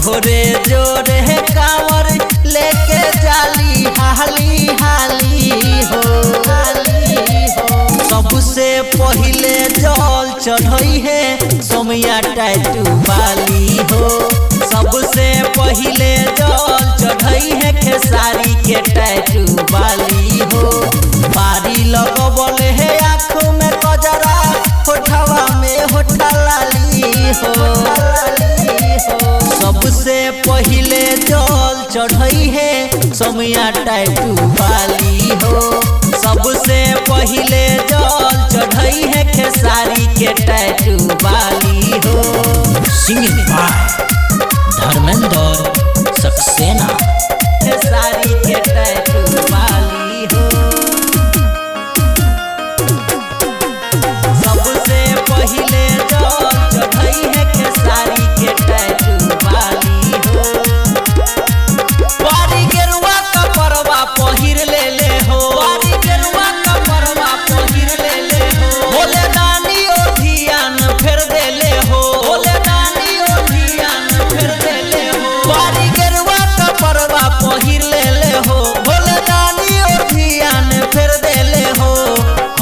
जोरे जोरे कांवर लेके जाली हाली हाली हो, सबसे पहिले जल चढ़ई है सोमिया टैटू वाली हो। सबसे पहिले जल चढ़ई है खेसारी के टैटू वाली हो। बारी लगबल है आँखों में कजरा, होठवा में होठा लाली हो। सबसे पहिले जल चढ़ई है सोमिया टैटू वाली हो। सबसे पहिले जल चढ़ई है खेसारी के टैटू वाली हो। Singing by Dharmendra Saxena. खेसारी के टैटू वाली हो। सबसे पहिले जल चढ़ई है खेसारी के टैटू वाली हो। बारी गेरुआ कपड़वा पहिर ले हो, बारी गेरुआ कपड़वा पहिर ले हो। भोले दानी ओ ध्यान फेर देले हो, भोले दानी ओ ध्यान फेर देले हो। बारी गेरुआ कपड़वा पहिर ले हो, भोले दानी ओ ध्यान फेर देले हो।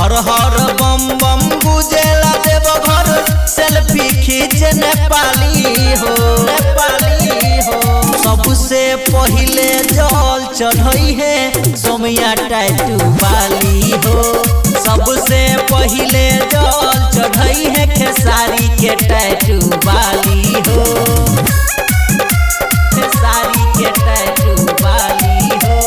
हर हर बम बम गुजेला देव घर, सेल्फी खींच नेपाली हो, नेपाली हो। सबसे पहिले जल चढ़ई है सोमिया टैटू वाली हो। सबसे पहिले जल चढ़ई है खेसारी के टैटू वाली हो। खेसारी के टैटू वाली हो।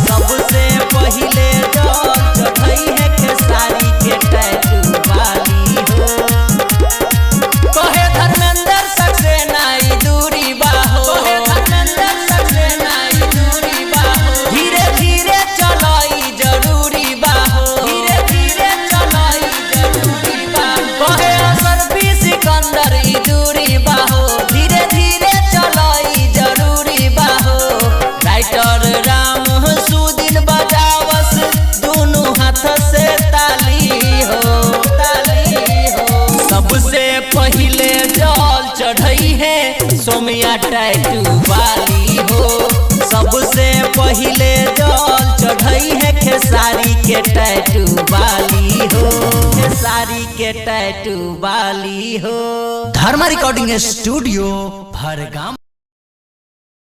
सबसे पहिले जल चढ़ई है खेसारी के टैटू वाली हो। कहे धर्मेंद्र सक्सेना ई दूरी बाहो, कहे धर्मेंद्र सक्सेना ई दूरी बाहो। धीरे धीरे चलाई जरूरी बाहो, धीरे धीरे चलाई जरूरी बाहो। कहे असरफी सिकंदर ई दूरी बाहो, धीरे धीरे चलाई जरूरी बाहो। राइटर राम सुदिन बजावस दोनों हाथ से ताली हो, ताली हो। सबसे पहिले जल चढ़ई है सोमिया टैटू वाली हो। सबसे पहिले जल चढ़ई है खेसारी के टैटू वाली हो। खेसारी के टैटू वाली हो। धर्मा रिकॉर्डिंग स्टूडियो भरगाम।